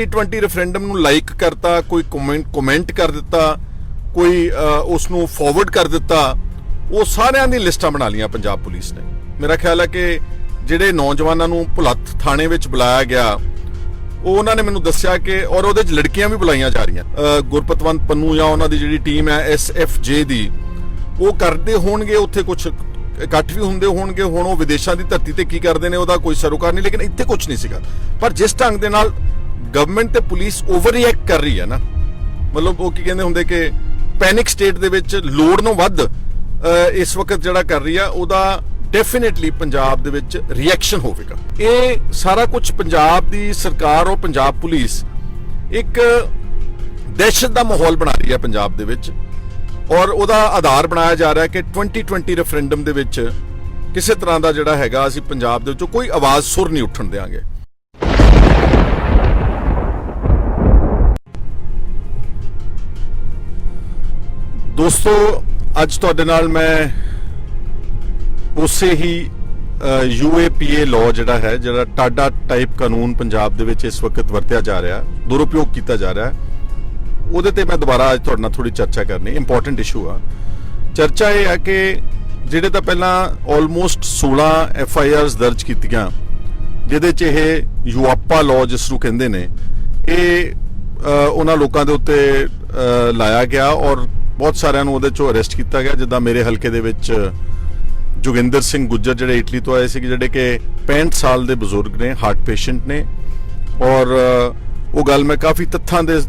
2020 referendum ਨੂੰ like ਕਰਤਾ, ਕੋਈ ਕਮੈਂਟ ਕਰ ਦਿੱਤਾ, ਕੋਈ ਉਸ ਨੂੰ ਫਾਰਵਰਡ ਕਰ ਦਿੱਤਾ। ਉਹ ਸਾਰਿਆਂ ਦੀ ਲਿਸਟਾਂ ਬਣਾ ਲਈਆਂ ਪੰਜਾਬ ਪੁਲਿਸ ਨੇ। ਮੇਰਾ ਖਿਆਲ ਹੈ ਕਿ ਜਿਹੜੇ ਨੌਜਵਾਨਾਂ ਨੂੰ ਭੁਲੱਥ ਥਾਣੇ ਵਿੱਚ ਬੁਲਾਇਆ ਗਿਆ, ਉਹ ਉਹਨਾਂ ਨੇ ਮੈਨੂੰ ਦੱਸਿਆ ਕਿ ਔਰ ਉਹਦੇ 'ਚ ਲੜਕੀਆਂ ਵੀ ਬੁਲਾਈਆਂ ਜਾ ਰਹੀਆਂ। ਗੁਰਪਤਵੰਤ ਪੰਨੂ ਜਾਂ ਉਹਨਾਂ ਦੀ ਜਿਹੜੀ ਟੀਮ ਹੈ SFJ ਦੀ, ਉਹ ਕਰਦੇ ਹੋਣਗੇ ਉੱਥੇ ਕੁਝ ਇਕੱਠ ਵੀ ਹੁੰਦੇ ਹੋਣਗੇ। ਹੁਣ ਉਹ ਵਿਦੇਸ਼ਾਂ ਦੀ ਧਰਤੀ ਤੇ ਕੀ ਕਰਦੇ ਨੇ ਉਹਦਾ ਕੋਈ ਸਰੋਕਾਰ ਨਹੀਂ, ਲੇਕਿਨ ਇੱਥੇ ਕੁਝ ਨਹੀਂ ਸੀਗਾ। ਪਰ ਜਿਸ ਢੰਗ ਦੇ ਨਾਲ ਗਵਰਨਮੈਂਟ ਤੇ ਪੁਲਿਸ ਓਵਰ ਰਿਐਕਟ ਕਰ ਰਹੀ ਹੈ ਨਾ, ਮਤਲਬ ਉਹ ਕੀ ਕਹਿੰਦੇ ਹੁੰਦੇ ਕਿ ਪੈਨਿਕ ਸਟੇਟ ਦੇ ਵਿੱਚ ਲੋੜ ਨੂੰ ਵੱਧ ਇਸ ਵਕਤ ਜਿਹੜਾ ਕਰ ਰਹੀ ਆ, ਉਹਦਾ ਡੈਫੀਨਿਟਲੀ ਪੰਜਾਬ ਦੇ ਵਿੱਚ ਰਿਐਕਸ਼ਨ ਹੋਵੇਗਾ। ਇਹ ਸਾਰਾ ਕੁਝ ਪੰਜਾਬ ਦੀ ਸਰਕਾਰ ਔਰ ਪੰਜਾਬ ਪੁਲਿਸ ਇੱਕ ਦਹਿਸ਼ਤ ਦਾ ਮਾਹੌਲ ਬਣਾ ਰਹੀ ਹੈ ਪੰਜਾਬ ਦੇ ਵਿੱਚ, ਔਰ ਉਹਦਾ ਆਧਾਰ ਬਣਾਇਆ ਜਾ ਰਿਹਾ ਕਿ 2020 ਰੈਫਰੈਂਡਮ ਦੇ ਵਿੱਚ ਕਿਸੇ ਤਰ੍ਹਾਂ ਦਾ ਜਿਹੜਾ ਹੈਗਾ ਅਸੀਂ ਪੰਜਾਬ ਦੇ ਵਿੱਚੋਂ ਕੋਈ ਆਵਾਜ਼ ਸੁਰ ਨਹੀਂ ਉੱਠਣ ਦੇਵਾਂਗੇ। ਦੋਸਤੋ, ਅੱਜ ਤੁਹਾਡੇ ਨਾਲ ਮੈਂ ਉਸੇ ਹੀ UAPA ਲਾਅ ਜਿਹੜਾ ਹੈ, ਜਿਹੜਾ ਟਾਡਾ ਟਾਈਪ ਕਾਨੂੰਨ ਪੰਜਾਬ ਦੇ ਵਿੱਚ ਇਸ ਵਕਤ ਵਰਤਿਆ ਜਾ ਰਿਹਾ, ਦੁਰਉਪਯੋਗ ਕੀਤਾ ਜਾ ਰਿਹਾ, ਉਹਦੇ ਤੇ ਮੈਂ ਦੁਬਾਰਾ ਅੱਜ ਤੁਹਾਡੇ ਨਾਲ ਥੋੜੀ ਚਰਚਾ ਕਰਨੀ। ਇੰਪੋਰਟੈਂਟ ਇਸ਼ੂ ਆ। ਚਰਚਾ ਇਹ ਹੈ ਕਿ ਜਿਹੜੇ ਤਾਂ ਪਹਿਲਾਂ ਆਲਮੋਸਟ 16 FIRs ਦਰਜ ਕੀਤੀਆਂ, ਜਿਹਦੇ 'ਚ ਇਹ ਯੂਆਪਾ ਲਾਅ ਜਿਸ ਨੂੰ ਕਹਿੰਦੇ ਨੇ, ਇਹ ਉਹਨਾਂ ਲੋਕਾਂ ਦੇ ਉੱਤੇ ਲਾਇਆ ਗਿਆ ਔਰ ਬਹੁਤ ਸਾਰਿਆਂ ਨੂੰ ਉਹਦੇ 'ਚੋਂ ਅਰੈਸਟ ਕੀਤਾ ਗਿਆ। ਜਿੱਦਾਂ ਮੇਰੇ ਹਲਕੇ ਦੇ ਵਿੱਚ ਜੋਗਿੰਦਰ ਸਿੰਘ ਗੁੱਜਰ ਜਿਹੜੇ ਇਟਲੀ ਤੋਂ ਆਏ ਸੀ, ਜਿਹੜੇ ਕਿ 65 ਸਾਲ ਦੇ ਬਜ਼ੁਰਗ ਨੇ, ਹਾਰਟ ਪੇਸ਼ੈਂਟ ਨੇ, ਔਰ ਉਹ ਗੱਲ ਮੈਂ ਕਾਫੀ ਤੱਥਾਂ ਦੇ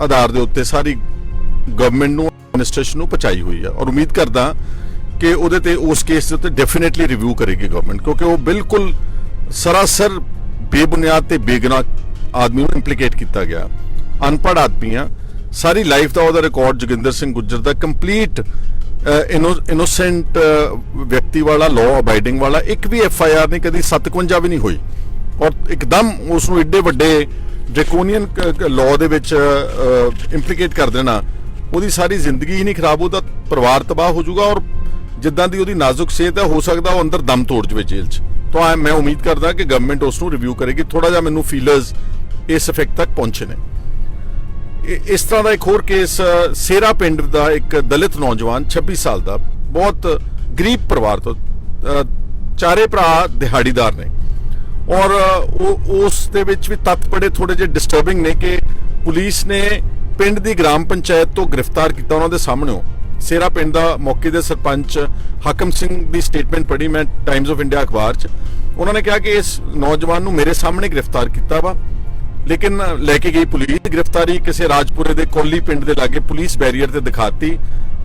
ਆਧਾਰ ਦੇ ਉੱਤੇ ਸਾਰੀ ਗਵਰਨਮੈਂਟ ਨੂੰ, ਐਡਮਿਨਿਸਟ੍ਰੇਸ਼ਨ ਨੂੰ ਪਹੁੰਚਾਈ ਹੋਈ ਹੈ। ਔਰ ਉਮੀਦ ਕਰਦਾ ਕਿ ਉਹਦੇ ਤੇ ਉਸ ਕੇਸ ਦੇ ਉੱਤੇ ਡੈਫੀਨਿਟਲੀ ਰਿਵਿਊ ਕਰੇਗੀ ਗਵਰਨਮੈਂਟ, ਕਿਉਂਕਿ ਉਹ ਬਿਲਕੁਲ ਸਰਾਸਰ ਬੇਬੁਨਿਆਦ ਤੇ ਬੇਗੁਨਾਹ ਆਦਮੀ ਨੂੰ ਇੰਪਲੀਕੇਟ ਕੀਤਾ ਗਿਆ। ਅਨਪੜ੍ਹ ਆਦਮੀ ਆ, ਸਾਰੀ ਲਾਈਫ ਦਾ ਉਹਦਾ ਰਿਕਾਰਡ ਜੋਗਿੰਦਰ ਸਿੰਘ ਗੁੱਜਰ ਦਾ ਕੰਪਲੀਟ ਇਨੋਸੈਂਟ ਵਿਅਕਤੀ ਵਾਲਾ, ਲਾਅ ਅਬਾਈਡਿੰਗ ਵਾਲਾ, ਇੱਕ ਵੀ FIR ਨਹੀਂ, ਕਦੀ 57 ਵੀ ਨਹੀਂ ਹੋਈ। ਔਰ ਇੱਕਦਮ ਉਸ ਨੂੰ ਏਡੇ ਵੱਡੇ ਡ੍ਰੈਕੋਨੀਅਨ ਲਾਅ ਦੇ ਵਿੱਚ ਇੰਪਲੀਕੇਟ ਕਰ ਦੇਣਾ, ਉਹਦੀ ਸਾਰੀ ਜ਼ਿੰਦਗੀ ਹੀ ਨਹੀਂ ਖਰਾਬ, ਉਹਦਾ ਪਰਿਵਾਰ ਤਬਾਹ ਹੋ ਜਾਊਗਾ। ਔਰ ਜਿੱਦਾਂ ਦੀ ਉਹਦੀ ਨਾਜ਼ੁਕ ਸਿਹਤ ਹੈ, ਹੋ ਸਕਦਾ ਉਹ ਅੰਦਰ ਦਮ ਤੋੜ ਜਾਵੇ ਜੇਲ੍ਹ 'ਚ। ਤਾਂ ਮੈਂ ਉਮੀਦ ਕਰਦਾ ਕਿ ਗਵਰਨਮੈਂਟ ਉਸ ਨੂੰ ਰਿਵਿਊ ਕਰੇਗੀ। ਥੋੜਾ ਜਿਹਾ ਮੈਨੂੰ ਫੀਲਰਸ ਇਸ ਇਫੈਕਟ ਤੱਕ ਪਹੁੰਚੇ ਨੇ। ਇਸ ਤਰ੍ਹਾਂ ਦਾ ਇੱਕ ਹੋਰ ਕੇਸ, ਸੇਰਾ ਪਿੰਡ ਦਾ ਇੱਕ ਦਲਿਤ ਨੌਜਵਾਨ 26 ਸਾਲ ਦਾ, ਬਹੁਤ ਗਰੀਬ ਪਰਿਵਾਰ ਤੋਂ, ਚਾਰੇ ਭਰਾ ਦਿਹਾੜੀਦਾਰ ਨੇ, ਔਰ ਉਸ ਦੇ ਵਿੱਚ ਵੀ ਤੱਥ ਬੜੇ ਥੋੜੇ ਜਿਹੇ ਡਿਸਟਰਬਿੰਗ ਨੇ ਕਿ ਪੁਲਿਸ ਨੇ ਪਿੰਡ ਦੀ ਗ੍ਰਾਮ ਪੰਚਾਇਤ ਤੋਂ ਗ੍ਰਿਫਤਾਰ ਕੀਤਾ ਉਹਨਾਂ ਦੇ ਸਾਹਮਣੋਂ। ਸੇਰਾ ਪਿੰਡ ਦਾ ਮੌਕੇ ਦੇ ਸਰਪੰਚ ਹਾਕਮ ਸਿੰਘ ਦੀ ਸਟੇਟਮੈਂਟ ਪੜ੍ਹੀ ਮੈਂ ਟਾਈਮਜ਼ ਆਫ ਇੰਡੀਆ ਅਖਬਾਰ 'ਚ। ਉਹਨਾਂ ਨੇ ਕਿਹਾ ਕਿ ਇਸ ਨੌਜਵਾਨ ਨੂੰ ਮੇਰੇ ਸਾਹਮਣੇ ਗ੍ਰਿਫਤਾਰ ਕੀਤਾ ਵਾ, ਲੇਕਿਨ ਲੈ ਕੇ ਗਈ ਪੁਲਿਸ ਗ੍ਰਿਫਤਾਰੀ ਕਿਸੇ ਰਾਜਪੁਰੇ ਦੇ ਕੋਲੀ ਪਿੰਡ ਦੇ ਲਾਗੇ ਪੁਲਿਸ ਬੈਰੀਅਰ ਤੇ ਦਿਖਾਤੀ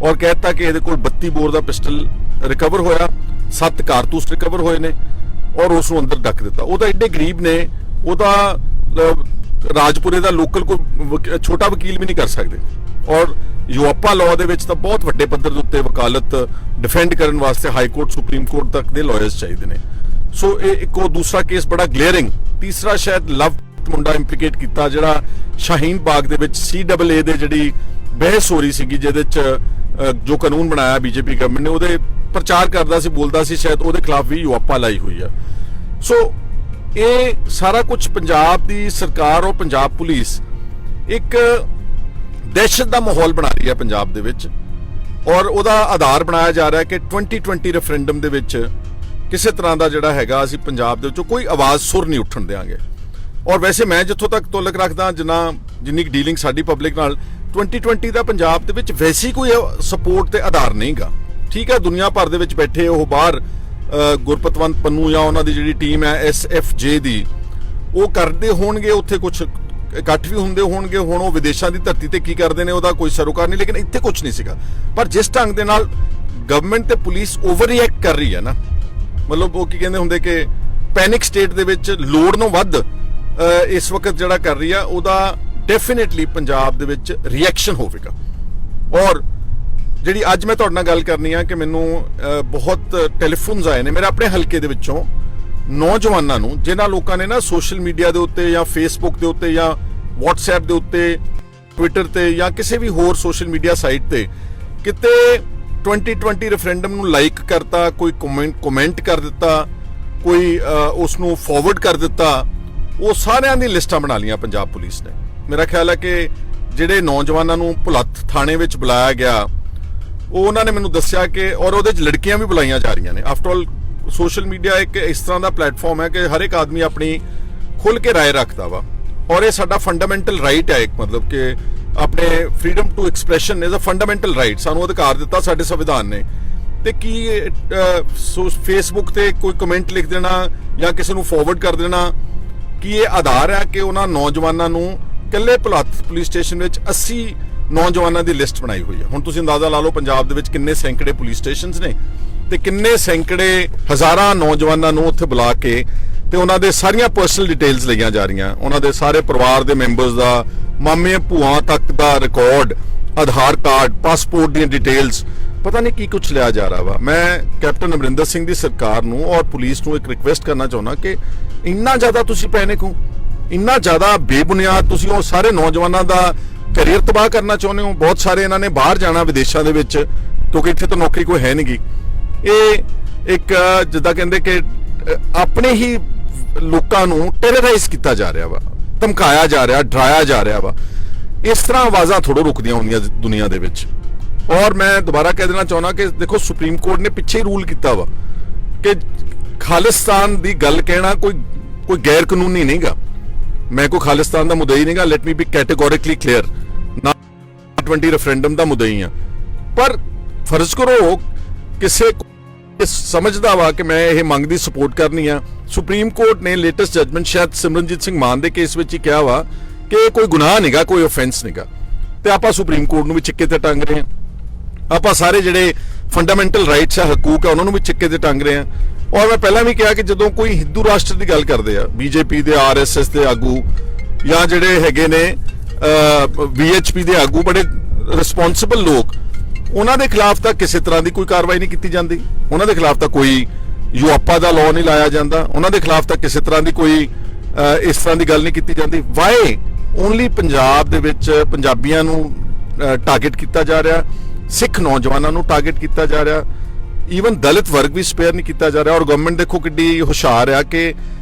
ਔਰ ਕਹਿਤਾ ਕਿ ਇਹਦੇ ਕੋਲ 32 ਬੋਰ ਦਾ ਪਿਸਟਲ ਰਿਕਵਰ ਹੋਇਆ, 7 ਕਾਰਤੂਸ ਰਿਕਵਰ ਹੋਏ ਨੇ, ਔਰ ਉਸ ਨੂੰ ਅੰਦਰ ਡੱਕ ਦਿੱਤਾ। ਉਹ ਤਾਂ ਐਡੇ ਗਰੀਬ ਨੇ, ਉਹਦਾ ਰਾਜਪੁਰੇ ਦਾ ਲੋਕਲ ਕੋਈ ਛੋਟਾ ਵਕੀਲ ਵੀ ਨਹੀਂ ਕਰ ਸਕਦੇ। ਔਰ ਯੂਆਪਾ ਲਾਅ ਦੇ ਵਿੱਚ ਤਾਂ ਬਹੁਤ ਵੱਡੇ ਪੱਧਰ ਦੇ ਉੱਤੇ ਵਕਾਲਤ ਡਿਫੈਂਡ ਕਰਨ ਵਾਸਤੇ ਹਾਈ ਕੋਰਟ, ਸੁਪਰੀਮ ਕੋਰਟ ਤੱਕ ਦੇ ਲਾਇਰਸ ਚਾਹੀਦੇ ਨੇ। ਸੋ ਇਹ ਇੱਕ ਉਹ ਦੂਸਰਾ ਕੇਸ ਬੜਾ ਗਲੇਅਰਿੰਗ। ਤੀਸਰਾ ਸ਼ਾਇਦ ਲਵ ਮੁੰਡਾ ਇੰਪਲੀਕੇਟ ਕੀਤਾ, ਜਿਹੜਾ ਸ਼ਾਹੀਨ ਬਾਗ ਦੇ ਵਿੱਚ CAA ਦੇ ਜਿਹੜੀ ਬਹਿਸ ਹੋ ਰਹੀ ਸੀਗੀ, ਜਿਹਦੇ 'ਚ ਜੋ ਕਾਨੂੰਨ ਬਣਾਇਆ BJP ਗਵਰਨਮੈਂਟ ਨੇ, ਉਹਦੇ ਪ੍ਰਚਾਰ ਕਰਦਾ ਸੀ, ਬੋਲਦਾ ਸੀ, ਸ਼ਾਇਦ ਉਹਦੇ ਖਿਲਾਫ ਵੀ ਯੂਆਪਾ ਲਾਈ ਹੋਈ ਆ। ਸੋ ਇਹ ਸਾਰਾ ਕੁਝ ਪੰਜਾਬ ਦੀ ਸਰਕਾਰ ਔਰ ਪੰਜਾਬ ਪੁਲਿਸ ਇੱਕ ਦਹਿਸ਼ਤ ਦਾ ਮਾਹੌਲ ਬਣਾ ਰਹੀ ਹੈ ਪੰਜਾਬ ਦੇ ਵਿੱਚ, ਔਰ ਉਹਦਾ ਆਧਾਰ ਬਣਾਇਆ ਜਾ ਰਿਹਾ ਕਿ 2020 ਰੈਫਰੈਂਡਮ ਦੇ ਵਿੱਚ ਕਿਸੇ ਤਰ੍ਹਾਂ ਦਾ ਜਿਹੜਾ ਹੈਗਾ ਅਸੀਂ ਪੰਜਾਬ ਦੇ ਵਿੱਚੋਂ ਕੋਈ ਆਵਾਜ਼ ਸੁਰ ਨਹੀਂ ਉੱਠਣ ਦੇਵਾਂਗੇ। ਔਰ ਵੈਸੇ ਮੈਂ ਜਿੱਥੋਂ ਤੱਕ ਤੋਲਕ ਰੱਖਦਾ, ਜਿੰਨੀ ਡੀਲਿੰਗ ਸਾਡੀ ਪਬਲਿਕ ਨਾਲ, 2020 ਦਾ ਪੰਜਾਬ ਦੇ ਵਿੱਚ ਵੈਸੀ ਕੋਈ ਸਪੋਰਟ ਤੇ ਆਧਾਰ ਨਹੀਂਗਾ। ਠੀਕ ਹੈ, ਦੁਨੀਆ ਭਰ ਦੇ ਵਿੱਚ ਬੈਠੇ ਉਹ ਬਾਹਰ ਗੁਰਪਤਵੰਤ ਪੰਨੂ ਜਾਂ ਉਹਨਾਂ ਦੀ ਜਿਹੜੀ ਟੀਮ ਹੈ SFJ ਦੀ, ਉਹ ਕਰਦੇ ਹੋਣਗੇ, ਉੱਥੇ ਕੁਝ ਇਕੱਠ ਵੀ ਹੁੰਦੇ ਹੋਣਗੇ। ਹੁਣ ਉਹ ਵਿਦੇਸ਼ਾਂ ਦੀ ਧਰਤੀ ਤੇ ਕੀ ਕਰਦੇ ਨੇ ਉਹਦਾ ਕੋਈ ਸਰੋਕਾਰ ਨਹੀਂ, ਲੇਕਿਨ ਇੱਥੇ ਕੁਝ ਨਹੀਂ ਸੀਗਾ। ਪਰ ਜਿਸ ਢੰਗ ਦੇ ਨਾਲ ਗਵਰਨਮੈਂਟ ਤੇ ਪੁਲਿਸ ਓਵਰ ਰਿਐਕਟ ਕਰ ਰਹੀ ਹੈ ਨਾ, ਮਤਲਬ ਉਹ ਕੀ ਕਹਿੰਦੇ ਹੁੰਦੇ ਕਿ ਪੈਨਿਕ ਸਟੇਟ ਦੇ ਵਿੱਚ ਲੋੜ ਨੂੰ ਵੱਧ ਇਸ ਵਕਤ ਜਿਹੜਾ ਕਰ ਰਹੀ ਆ, ਉਹਦਾ ਡੈਫੀਨਿਟਲੀ ਪੰਜਾਬ ਦੇ ਵਿੱਚ ਰਿਐਕਸ਼ਨ ਹੋਵੇਗਾ। ਔਰ ਜਿਹੜੀ ਅੱਜ ਮੈਂ ਤੁਹਾਡੇ ਨਾਲ ਗੱਲ ਕਰਨੀ ਆ ਕਿ ਮੈਨੂੰ ਬਹੁਤ ਟੈਲੀਫੋਨਸ ਆਏ ਨੇ ਮੇਰੇ ਆਪਣੇ ਹਲਕੇ ਦੇ ਵਿੱਚੋਂ ਨੌਜਵਾਨਾਂ ਨੂੰ, ਜਿਨ੍ਹਾਂ ਲੋਕਾਂ ਨੇ ਨਾ ਸੋਸ਼ਲ ਮੀਡੀਆ ਦੇ ਉੱਤੇ ਜਾਂ ਫੇਸਬੁੱਕ ਦੇ ਉੱਤੇ ਜਾਂ WhatsApp ਦੇ ਉੱਤੇ, ਟਵਿੱਟਰ ਤੇ ਜਾਂ ਕਿਸੇ ਵੀ ਹੋਰ ਸੋਸ਼ਲ ਮੀਡੀਆ ਸਾਈਟ ਤੇ ਕਿਤੇ 2020 ਰੈਫਰੈਂਡਮ ਨੂੰ ਲਾਈਕ ਕਰਤਾ, ਕੋਈ ਕਮੈਂਟ ਕਰ ਦਿੱਤਾ, ਕੋਈ ਉਸ ਨੂੰ ਫਾਰਵਰਡ ਕਰ ਦਿੱਤਾ, ਉਹ ਸਾਰਿਆਂ ਦੀ ਲਿਸਟਾਂ ਬਣਾ ਲਈਆਂ ਪੰਜਾਬ ਪੁਲਿਸ ਨੇ। ਮੇਰਾ ਖਿਆਲ ਹੈ ਕਿ ਜਿਹੜੇ ਨੌਜਵਾਨਾਂ ਨੂੰ ਭੁਲੱਥ ਥਾਣੇ ਵਿੱਚ ਬੁਲਾਇਆ ਗਿਆ, ਉਹ ਉਹਨਾਂ ਨੇ ਮੈਨੂੰ ਦੱਸਿਆ ਕਿ ਔਰ ਉਹਦੇ 'ਚ ਲੜਕੀਆਂ ਵੀ ਬੁਲਾਈਆਂ ਜਾ ਰਹੀਆਂ ਨੇ। ਆਫਟਰ ਆਲ ਸੋਸ਼ਲ ਮੀਡੀਆ ਇੱਕ ਇਸ ਤਰ੍ਹਾਂ ਦਾ ਪਲੇਟਫਾਰਮ ਹੈ ਕਿ ਹਰ ਇੱਕ ਆਦਮੀ ਆਪਣੀ ਖੁੱਲ੍ਹ ਕੇ ਰਾਏ ਰੱਖਦਾ ਵਾ, ਔਰ ਇਹ ਸਾਡਾ ਫੰਡਾਮੈਂਟਲ ਰਾਈਟ ਹੈ। ਇੱਕ ਮਤਲਬ ਕਿ ਆਪਣੇ freedom to expression is a fundamental right, ਸਾਨੂੰ ਅਧਿਕਾਰ ਦਿੱਤਾ ਸਾਡੇ ਸੰਵਿਧਾਨ ਨੇ। ਤੇ ਕੀ ਫੇਸਬੁੱਕ ਤੇ ਕੋਈ ਕਮੈਂਟ ਲਿਖ ਦੇਣਾ ਜਾਂ ਕਿਸੇ ਨੂੰ ਫਾਰਵਰਡ ਕਰ ਦੇਣਾ, ਕੀ ਇਹ ਆਧਾਰ ਹੈ ਕਿ ਉਹਨਾਂ ਨੌਜਵਾਨਾਂ ਨੂੰ ਇਕੱਲੇ ਭੁਲੱਥ ਪੁਲਿਸ ਸਟੇਸ਼ਨ ਵਿੱਚ 80 ਨੌਜਵਾਨਾਂ ਦੀ ਲਿਸਟ ਬਣਾਈ ਹੋਈ ਹੈ। ਹੁਣ ਤੁਸੀਂ ਅੰਦਾਜ਼ਾ ਲਾ ਲਓ ਪੰਜਾਬ ਦੇ ਵਿੱਚ ਕਿੰਨੇ ਸੈਂਕੜੇ ਪੁਲਿਸ ਸਟੇਸ਼ਨਸ ਨੇ ਤੇ ਕਿੰਨੇ ਸੈਂਕੜੇ ਹਜ਼ਾਰਾਂ ਨੌਜਵਾਨਾਂ ਨੂੰ ਉੱਥੇ ਬੁਲਾ ਕੇ ਤੇ ਉਹਨਾਂ ਦੇ ਸਾਰੀਆਂ ਪਰਸਨਲ ਡਿਟੇਲਸ ਲਈਆਂ ਜਾ ਰਹੀਆਂ, ਉਹਨਾਂ ਦੇ ਸਾਰੇ ਪਰਿਵਾਰ ਦੇ ਮੈਂਬਰਸ ਦਾ, ਮਾਮੇ ਭੂਆ ਤੱਕ ਦਾ ਰਿਕਾਰਡ, ਆਧਾਰ ਕਾਰਡ, ਪਾਸਪੋਰਟ ਦੀਆਂ ਡਿਟੇਲਸ, ਪਤਾ ਨਹੀਂ ਕੀ ਕੁਝ ਲਿਆ ਜਾ ਰਿਹਾ ਵਾ। ਮੈਂ ਕੈਪਟਨ ਅਮਰਿੰਦਰ ਸਿੰਘ ਦੀ ਸਰਕਾਰ ਨੂੰ ਔਰ ਪੁਲਿਸ ਨੂੰ ਇੱਕ ਰਿਕੁਐਸਟ ਕਰਨਾ ਚਾਹੁੰਦਾ ਕਿ ਇੰਨਾ ਜ਼ਿਆਦਾ ਤੁਸੀਂ ਪੈਨਿਕ ਹੋ, ਇੰਨਾ ਜ਼ਿਆਦਾ ਬੇਬੁਨਿਆਦ ਤੁਸੀਂ ਉਹ ਸਾਰੇ ਨੌਜਵਾਨਾਂ ਦਾ ਕੈਰੀਅਰ ਤਬਾਹ ਕਰਨਾ ਚਾਹੁੰਦੇ ਹੋ। ਬਹੁਤ ਸਾਰੇ ਇਹਨਾਂ ਨੇ ਬਾਹਰ ਜਾਣਾ ਵਿਦੇਸ਼ਾਂ ਦੇ ਵਿੱਚ, ਕਿਉਂਕਿ ਇੱਥੇ ਤਾਂ ਨੌਕਰੀ ਕੋਈ ਹੈ ਨਹੀਂਗੀ। ਇਹ ਇੱਕ ਜਿੱਦਾਂ ਕਹਿੰਦੇ ਕਿ ਆਪਣੇ ਹੀ ਲੋਕਾਂ ਨੂੰ ਟੈਰਰਾਈਜ਼ ਕੀਤਾ ਜਾ ਰਿਹਾ ਵਾ, ਧਮਕਾਇਆ ਜਾ ਰਿਹਾ, ਡਰਾਇਆ ਜਾ ਰਿਹਾ ਵਾ। ਇਸ ਤਰ੍ਹਾਂ ਆਵਾਜ਼ਾਂ ਥੋੜ੍ਹਾ ਰੁਕਦੀਆਂ ਹੁੰਦੀਆਂ ਦੁਨੀਆ ਦੇ ਵਿੱਚ। ਔਰ ਮੈਂ ਦੁਬਾਰਾ ਕਹਿ ਦੇਣਾ ਚਾਹੁੰਦਾ ਕਿ ਦੇਖੋ ਸੁਪਰੀਮ ਕੋਰਟ ਨੇ ਪਿੱਛੇ ਹੀ ਰੂਲ ਕੀਤਾ ਵਾ ਕਿ ਖਾਲਿਸਤਾਨ ਦੀ ਗੱਲ ਕਹਿਣਾ ਕੋਈ ਗੈਰ ਕਾਨੂੰਨੀ ਨਹੀਂਗਾ। ਮੈਂ ਕੋਈ ਖਾਲਿਸਤਾਨ ਦਾ ਮੁਦਈ ਨਹੀਂਗਾ, ਲੈਟ ਮੀ ਬੀ ਕੈਟੇਗੋਰਿਕਲੀ ਕਲੀਅਰ, ਨਾ 20 ਰੈਫਰੈਂਡਮ ਦਾ ਮੁਦਈ ਆ। ਪਰ ਫਰਜ਼ ਕਰੋ ਕਿਸੇ ਸਮਝਦਾ ਵਾ ਕਿ ਮੈਂ ਇਹ ਮੰਗ ਦੀ ਸਪੋਰਟ ਕਰਨੀ ਆ। ਸੁਪਰੀਮ ਕੋਰਟ ਨੇ ਲੇਟੈਸਟ ਜਜਮੈਂਟ ਸ਼ਾਇਦ ਸਿਮਰਨਜੀਤ ਸਿੰਘ ਮਾਨ ਦੇ ਕੇਸ ਵਿੱਚ ਹੀ ਕਿਹਾ ਵਾ ਕਿ ਇਹ ਕੋਈ ਗੁਨਾਹ ਨਹੀਂਗਾ, ਕੋਈ ਆਫੈਂਸ ਨਹੀਂਗਾ, ਤੇ ਆਪਾਂ ਸੁਪਰੀਮ ਕੋਰਟ ਨੂੰ ਵੀ ਚਿੱਕੇ ਤੇ ਟੰਗ ਰਹੇ ਹਾਂ। ਆਪਾਂ ਸਾਰੇ ਜਿਹੜੇ ਫੰਡਾਮੈਂਟਲ ਰਾਈਟਸ ਆ, ਹਕੂਕ ਆ, ਉਹਨਾਂ ਨੂੰ ਵੀ ਚਿੱਕੇ ਤੇ ਟੰਗ ਰਹੇ ਹਾਂ। ਔਰ ਮੈਂ ਪਹਿਲਾਂ ਵੀ ਕਿਹਾ ਕਿ ਜਦੋਂ ਕੋਈ ਹਿੰਦੂ ਰਾਸ਼ਟਰ ਦੀ ਗੱਲ ਕਰਦੇ ਆ, ਬੀਜੇਪੀ ਦੇ, ਆਰਐਸਐਸ ਦੇ ਆਗੂ ਜਾਂ ਜਿਹੜੇ ਹੈਗੇ ਨੇ ਵੀਐਚਪੀ ਦੇ ਆਗੂ, ਬੜੇ ਰਿਸਪੌਂਸਿਬਲ ਲੋਕ, ਉਹਨਾਂ ਦੇ ਖਿਲਾਫ ਤਾਂ ਕਿਸੇ ਤਰ੍ਹਾਂ ਦੀ ਕੋਈ ਕਾਰਵਾਈ ਨਹੀਂ ਕੀਤੀ ਜਾਂਦੀ। ਉਹਨਾਂ ਦੇ ਖਿਲਾਫ ਤਾਂ ਕੋਈ ਯੂਆਪਾ ਦਾ ਲਾਅ ਨਹੀਂ ਲਾਇਆ ਜਾਂਦਾ। ਉਹਨਾਂ ਦੇ ਖਿਲਾਫ ਤਾਂ ਕਿਸੇ ਤਰ੍ਹਾਂ ਦੀ ਕੋਈ ਇਸ ਤਰ੍ਹਾਂ ਦੀ ਗੱਲ ਨਹੀਂ ਕੀਤੀ ਜਾਂਦੀ। ਵਾਈ ਓਨਲੀ ਪੰਜਾਬ ਦੇ ਵਿੱਚ ਪੰਜਾਬੀਆਂ ਨੂੰ ਟਾਰਗੇਟ ਕੀਤਾ ਜਾ ਰਿਹਾ, ਸਿੱਖ ਨੌਜਵਾਨਾਂ ਨੂੰ ਟਾਰਗੇਟ ਕੀਤਾ ਜਾ ਰਿਹਾ, ਈਵਨ ਦਲਿਤ ਵਰਗ ਵੀ ਸਪੇਅਰ ਨਹੀਂ ਕੀਤਾ ਜਾ ਰਿਹਾ। ਔਰ ਗਵਰਨਮੈਂਟ ਦੇਖੋ ਕਿੱਡੀ ਹੁਸ਼ਿਆਰ ਆ ਕਿ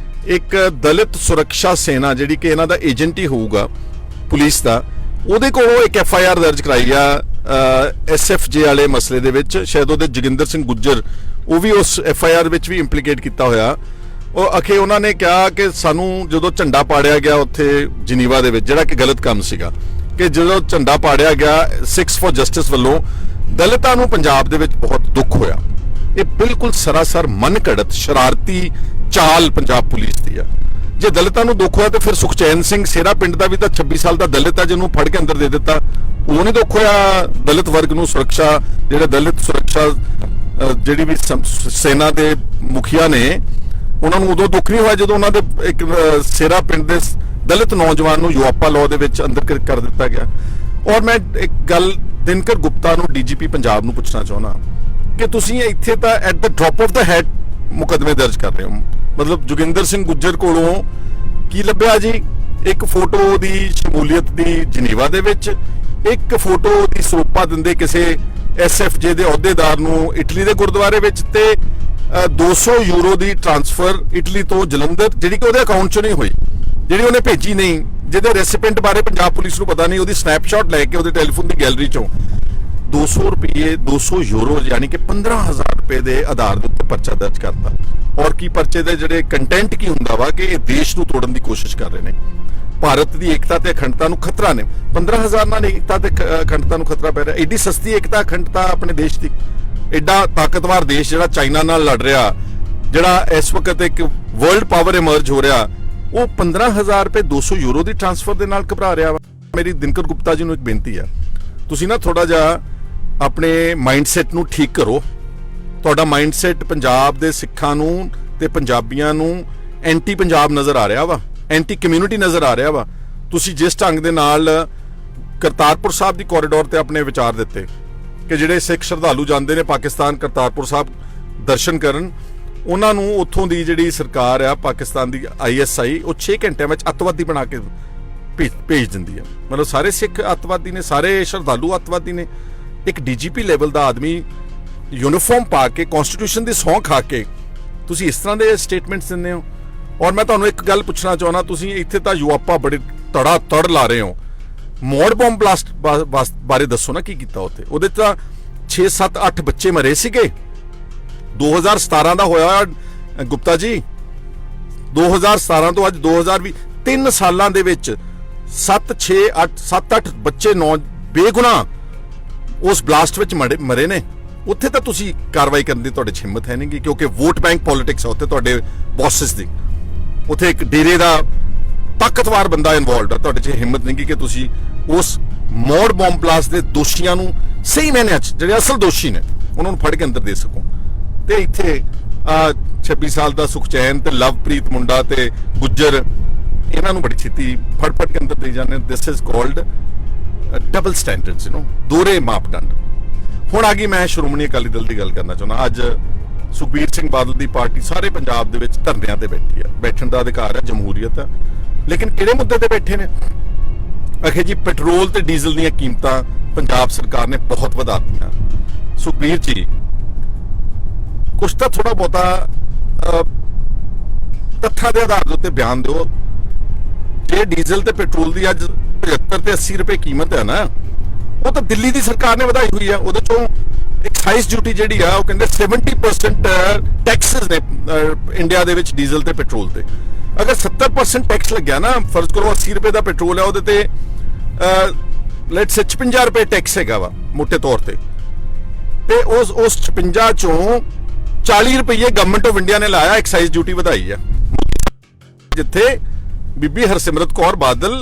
ਇੱਕ ਦਲਿਤ ਸੁਰੱਖਿਆ ਸੈਨਾ ਜਿਹੜੀ ਕਿ ਇਹਨਾਂ ਦਾ ਏਜੰਟ ਹੀ ਹੋਊਗਾ ਪੁਲਿਸ ਦਾ, ਉਹਦੇ ਕੋਲੋਂ ਇੱਕ ਐਫਆਈਆਰ ਦਰਜ ਕਰਾਈ ਆ ਐਸਐਫਜੇ ਵਾਲੇ ਮਸਲੇ ਦੇ ਵਿੱਚ। ਸ਼ਾਇਦ ਉਹਦੇ ਜੋਗਿੰਦਰ ਸਿੰਘ ਗੁੱਜਰ, ਉਹ ਵੀ ਉਸ ਐਫਆਈਆਰ ਵਿੱਚ ਵੀ ਇੰਪਲੀਕੇਟ ਕੀਤਾ ਹੋਇਆ। ਉਹ ਅਖੇ ਉਹਨਾਂ ਨੇ ਕਿਹਾ ਕਿ ਸਾਨੂੰ ਜਦੋਂ ਝੰਡਾ ਪਾੜਿਆ ਗਿਆ ਉੱਥੇ ਜਨੀਵਾ ਦੇ ਵਿੱਚ, ਜਿਹੜਾ ਕਿ ਗਲਤ ਕੰਮ ਸੀਗਾ, ਕਿ ਜਦੋਂ ਝੰਡਾ ਪਾੜਿਆ ਗਿਆ ਸਿਕਸ ਫॉर ਜਸਟਿਸ ਵੱਲੋਂ, ਦਲਿਤਾਂ ਨੂੰ ਪੰਜਾਬ ਦੇ ਵਿੱਚ ਬਹੁਤ ਦੁੱਖ ਹੋਇਆ। ਇਹ ਬਿਲਕੁਲ ਸਰਾਸਰ ਮਨਘੜਤ ਸ਼ਰਾਰਤੀ ਚਾਲ ਪੰਜਾਬ ਪੁਲਿਸ ਦੀ ਆ। ਜੇ ਦਲਿਤਾਂ ਨੂੰ ਦੁੱਖ ਹੋਇਆ ਤੇ ਫਿਰ ਸੁਖਚੈਨ ਸਿੰਘ ਸੇਰਾ ਪਿੰਡ ਦਾ ਵੀ ਤਾਂ 26 ਸਾਲ ਦਾ ਦਲਿਤ ਆ, ਜਿਹਨੂੰ ਫੜ ਕੇ ਅੰਦਰ ਦੇ ਦਿੱਤਾ, ਉਹ ਨਹੀਂ ਦੁੱਖ ਹੋਇਆ ਦਲਿਤ ਵਰਗ ਨੂੰ? ਸੁਰੱਖਿਆ ਜਿਹੜੇ ਦਲਿਤ ਸੁਰੱਖਿਆ ਜਿਹੜੀ ਵੀ ਸੈਨਾ ਦੇ ਮੁਖੀਆ ਨੇ, ਉਹਨਾਂ ਨੂੰ ਉਦੋਂ ਦੁੱਖ ਨਹੀਂ ਹੋਇਆ ਜਦੋਂ ਉਹਨਾਂ ਦੇ ਇੱਕ ਸੇਰਾ ਪਿੰਡ ਦੇ ਦਲਿਤ ਨੌਜਵਾਨ ਨੂੰ ਯੂਆਪਾ ਲਾਅ ਦੇ ਵਿੱਚ ਅੰਦਰ ਕਰ ਦਿੱਤਾ ਗਿਆ। ਔਰ ਮੈਂ ਇੱਕ ਗੱਲ ਦਿਨਕਰ ਗੁਪਤਾ ਨੂੰ, ਡੀਜੀਪੀ ਪੰਜਾਬ ਨੂੰ ਪੁੱਛਣਾ ਚਾਹੁੰਦਾ ਕਿ ਤੁਸੀਂ ਇੱਥੇ ਤਾਂ at the drop of the head ਮੁਕੱਦਮੇ ਦਰਜ ਕਰ ਰਹੇ ਹੋ। ਮਤਲਬ ਜੋਗਿੰਦਰ ਸਿੰਘ ਗੁੱਜਰ ਕੋਲੋਂ ਕੀ ਲੱਭਿਆ ਜੀ? ਇੱਕ ਫੋਟੋ ਦੀ ਸ਼ਮੂਲੀਅਤ ਦੀ ਜਨੀਵਾ ਦੇ ਵਿੱਚ, ਇੱਕ ਫੋਟੋ ਦੀ ਸਰੂਪਾ ਦਿੰਦੇ ਕਿਸੇ ਐਸਐਫਜੇ ਦੇ ਅਹੁਦੇਦਾਰ ਨੂੰ ਇਟਲੀ ਦੇ ਗੁਰਦੁਆਰੇ ਵਿੱਚ, ਤੇ 200 ਯੂਰੋ ਦੀ ਟ੍ਰਾਂਸਫਰ ਇਟਲੀ ਤੋਂ ਜਲੰਧਰ, ਜਿਹੜੀ ਕਿ ਉਹਦੇ ਅਕਾਊਂਟ 'ਚੋਂ ਨਹੀਂ ਹੋਈ, ਜਿਹੜੀ ਉਹਨੇ ਭੇਜੀ ਨਹੀਂ, ਜਿਹਦੇ ਰੈਸਿਪੀਐਂਟ ਬਾਰੇ ਪੰਜਾਬ ਪੁਲਿਸ ਨੂੰ ਪਤਾ ਨਹੀਂ, ਉਹਦੀ ਸਨੈਪਸ਼ਾਟ ਲੈ ਕੇ ਉਹਦੇ ਟੈਲੀਫੋਨ ਦੀ ਗੈਲਰੀ 'ਚੋਂ 200 ਰੁਪਏ 200 ਯੂਰੋ ਯਾਨੀ ਕਿ 15,000 ਰੁਪਏ ਦੇ ਆਧਾਰ ਦੇ ਉੱਤੇ ਪਰਚਾ ਦਰਜ ਕਰਤਾ। ਔਰ ਕੀ ਪਰਚੇ ਦੇ ਜਿਹੜੇ ਕੰਟੈਂਟ ਕੀ ਹੁੰਦਾ ਵਾ ਕਿ ਇਹ ਦੇਸ਼ ਨੂੰ ਤੋੜਨ ਦੀ ਕੋਸ਼ਿਸ਼ ਕਰ ਰਹੇ ਨੇ, ਭਾਰਤ ਦੀ ਏਕਤਾ ਤੇ ਅਖੰਡਤਾ ਨੂੰ ਖਤਰਾ ਨੇ। 15,000 ਨਾਲ ਏਕਤਾ ਤੇ ਅਖੰਡਤਾ ਨੂੰ ਖਤਰਾ ਪੈ ਰਿਹਾ। ਐਡੀ ਸਸਤੀ ਏਕਤਾ ਅਖੰਡਤਾ ਆਪਣੇ ਦੇਸ਼ ਦੀ, ਐਡਾ ਤਾਕਤਵਰ ਦੇਸ਼ ਜਿਹੜਾ ਚਾਈਨਾ ਨਾਲ ਲੜ ਰਿਹਾ, ਜਿਹੜਾ ਇਸ ਵਕਤ ਇੱਕ ਵਰਲਡ ਪਾਵਰ ਇਮਰਜ ਹੋ ਰਿਹਾ, ਉਹ 15,000 ਰੁਪਏ 200 ਯੂਰੋ ਦੀ ਟ੍ਰਾਂਸਫਰ ਦੇ ਨਾਲ ਘਬਰਾ ਰਿਹਾ ਵਾ। ਮੇਰੀ ਦਿਨਕਰ ਗੁਪਤਾ ਜੀ ਨੂੰ ਇੱਕ ਬੇਨਤੀ ਆ, ਤੁਸੀਂ ਨਾ ਥੋੜਾ ਜਿਹਾ ਆਪਣੇ ਮਾਈਂਡਸੈਟ ਨੂੰ ਠੀਕ ਕਰੋ। ਤੁਹਾਡਾ ਮਾਈਂਡਸੈਟ ਪੰਜਾਬ ਦੇ ਸਿੱਖਾਂ ਨੂੰ ਤੇ ਪੰਜਾਬੀਆਂ ਨੂੰ ਐਂਟੀ ਪੰਜਾਬ ਨਜ਼ਰ ਆ ਰਿਹਾ ਵਾ, ਐਂਟੀ ਕਮਿਊਨਿਟੀ ਨਜ਼ਰ ਆ ਰਿਹਾ ਵਾ। ਤੁਸੀਂ ਜਿਸ ਢੰਗ ਦੇ ਨਾਲ ਕਰਤਾਰਪੁਰ ਸਾਹਿਬ ਦੀ ਕੋਰੀਡੋਰ ਤੇ ਆਪਣੇ ਵਿਚਾਰ ਦਿੱਤੇ ਕਿ ਜਿਹੜੇ ਸਿੱਖ ਸ਼ਰਧਾਲੂ ਜਾਂਦੇ ਨੇ ਪਾਕਿਸਤਾਨ ਕਰਤਾਰਪੁਰ ਸਾਹਿਬ ਦਰਸ਼ਨ ਕਰਨ, ਉਹਨਾਂ ਨੂੰ ਉੱਥੋਂ ਦੀ ਜਿਹੜੀ ਸਰਕਾਰ ਆ ਪਾਕਿਸਤਾਨ ਦੀ ISI, ਉਹ 6 ਘੰਟਿਆਂ ਵਿੱਚ ਅੱਤਵਾਦੀ ਬਣਾ ਕੇ ਭੇਜ ਦਿੰਦੀ ਆ। ਮਤਲਬ ਸਾਰੇ ਸਿੱਖ ਅੱਤਵਾਦੀ ਨੇ, ਸਾਰੇ ਸ਼ਰਧਾਲੂ ਅੱਤਵਾਦੀ ਨੇ। ਇੱਕ DGP ਲੈਵਲ ਦਾ ਆਦਮੀ ਯੂਨੀਫਾਰਮ ਪਾ ਕੇ, ਕਨਸਟੀਟਿਊਸ਼ਨ ਦੀ ਸਹੁੰ ਖਾ ਕੇ ਤੁਸੀਂ ਇਸ ਤਰ੍ਹਾਂ ਦੇ ਸਟੇਟਮੈਂਟਸ ਦਿੰਦੇ ਹੋ। ਔਰ ਮੈਂ ਤੁਹਾਨੂੰ ਇੱਕ ਗੱਲ ਪੁੱਛਣਾ ਚਾਹੁੰਦਾ, ਤੁਸੀਂ ਇੱਥੇ ਤਾਂ ਯੂਆਪਾ ਬੜੇ ਤੜਾ ਤੜ ਲਾ ਰਹੇ ਹੋ, ਮੋੜ ਬੰਬ ਬਲਾਸਟ ਬਾਰੇ ਦੱਸੋ ਨਾ, ਕੀ ਕੀਤਾ ਉੱਥੇ? ਉਹਦੇ ਤਾਂ 6 7 8 ਬੱਚੇ ਮਰੇ ਸੀਗੇ। 2017 ਦਾ ਹੋਇਆ ਗੁਪਤਾ ਜੀ, 2017 ਤੋਂ ਅੱਜ 2020, 3 ਸਾਲਾਂ ਦੇ ਵਿੱਚ 7 8 ਬੱਚੇ ਬੇਗੁਨਾਹ ਉਸ ਬਲਾਸਟ ਵਿੱਚ ਮਰੇ ਨੇ। ਉੱਥੇ ਤਾਂ ਤੁਸੀਂ ਕਾਰਵਾਈ ਕਰਨ ਦੀ ਤੁਹਾਡੇ 'ਚ ਹਿੰਮਤ ਹੈ ਨਹੀਂ, ਕਿਉਂਕਿ ਵੋਟ ਬੈਂਕ ਪੋਲਿਟਿਕਸ ਹੈ ਉੱਥੇ ਤੁਹਾਡੇ ਬੌਸਸ ਦੀ। ਉੱਥੇ ਇੱਕ ਡੇਰੇ ਦਾ ਤਾਕਤਵਰ ਬੰਦਾ ਇਨਵੋਲਵਡ ਹੈ, ਤੁਹਾਡੇ 'ਚ ਹਿੰਮਤ ਨਹੀਂ ਕਿ ਤੁਸੀਂ ਉਸ ਮੋੜ ਬੰਬ ਬਲਾਸਟ ਦੇ ਦੋਸ਼ੀਆਂ ਨੂੰ ਸਹੀ ਮਾਇਨਿਆਂ 'ਚ, ਜਿਹੜੇ ਅਸਲ ਦੋਸ਼ੀ ਨੇ, ਉਹਨਾਂ ਨੂੰ ਫੜ ਕੇ ਅੰਦਰ ਦੇ ਸਕੋ। ਤੇ ਇੱਥੇ 26 ਸਾਲ ਦਾ ਸੁਖਚੈਨ ਤੇ ਲਵਪ੍ਰੀਤ ਮੁੰਡਾ ਤੇ ਗੁੱਜਰ, ਇਹਨਾਂ ਨੂੰ ਬੜੀ ਛੇਤੀ ਫੜ ਕੇ ਅੰਦਰ ਦੇ ਜਾਂਦੇ। This is called double standards, ਦੋਹਰੇ ਮਾਪਦੰਡ। ਹੁਣ ਆ ਗਈ, ਮੈਂ ਸ਼੍ਰੋਮਣੀ ਅਕਾਲੀ ਦਲ ਦੀ ਗੱਲ ਕਰਨਾ ਚਾਹੁੰਦਾ। ਅੱਜ ਸੁਖਬੀਰ ਸਿੰਘ ਬਾਦਲ ਦੀ ਪਾਰਟੀ ਸਾਰੇ ਪੰਜਾਬ ਦੇ ਵਿੱਚ ਧਰਨਿਆਂ ਤੇ ਬੈਠੀ ਆ, ਬੈਠਣ ਦਾ ਅਧਿਕਾਰ ਹੈ, ਜਮਹੂਰੀਅਤ ਹੈ, ਲੇਕਿਨ ਕਿਹੜੇ ਮੁੱਦੇ ਤੇ ਬੈਠੇ ਨੇ? ਅਖੇ ਜੀ ਪੈਟਰੋਲ ਤੇ ਡੀਜ਼ਲ ਦੀਆਂ ਕੀਮਤਾਂ ਪੰਜਾਬ ਸਰਕਾਰ ਨੇ ਬਹੁਤ ਵਧਾ ਦਿੱਤੀਆਂ। ਸੁਖਬੀਰ ਜੀ ਕੁਛ ਤਾਂ ਥੋੜਾ ਬਹੁਤਾ ਤੱਥਾਂ ਦੇ ਆਧਾਰ ਦੇ ਉੱਤੇ ਬਿਆਨ ਦਿਓ। ਜੇ ਡੀਜ਼ਲ ਤੇ ਪੈਟਰੋਲ ਦੀ ਅੱਜ 75 ਤੇ 80 ਰੁਪਏ ਕੀਮਤ ਹੈ ਨਾ, ਉਹ ਤਾਂ ਦਿੱਲੀ ਦੀ ਸਰਕਾਰ ਨੇ ਵਧਾਈ ਹੋਈ ਆ। ਉਹਦੇ ਚੋਂ ਐਕਸਾਈਜ਼ ਡਿਊਟੀ ਜਿਹੜੀ ਆ, ਉਹ ਕਹਿੰਦੇ 70% ਟੈਕਸਸ ਨੇ ਇੰਡੀਆ ਦੇ ਵਿੱਚ ਡੀਜ਼ਲ ਤੇ ਪੈਟਰੋਲ ਤੇ। ਅਗਰ 70% ਟੈਕਸ ਲੱਗਿਆ ਨਾ, ਫਰਜ਼ ਕਰੋ 80 ਰੁਪਏ ਦਾ ਪੈਟਰੋਲ ਹੈ, ਉਹਦੇ ਤੇ ਲੈਟਸ 56 ਰੁਪਏ ਟੈਕਸ ਹੈਗਾ ਵਾ ਮੋٹے ਤੌਰ ਤੇ ਉਸ 56 ਚੋਂ 40 ਰੁਪਏ ਗਵਰਨਮੈਂਟ ਆਫ ਇੰਡੀਆ ਨੇ ਲਾਇਆ, ਐਕਸਾਈਜ਼ ਡਿਊਟੀ ਵਧਾਈ ਆ, ਜਿੱਥੇ ਬੀਬੀ ਹਰਸਿਮਰਤ ਕੌਰ ਬਾਦਲ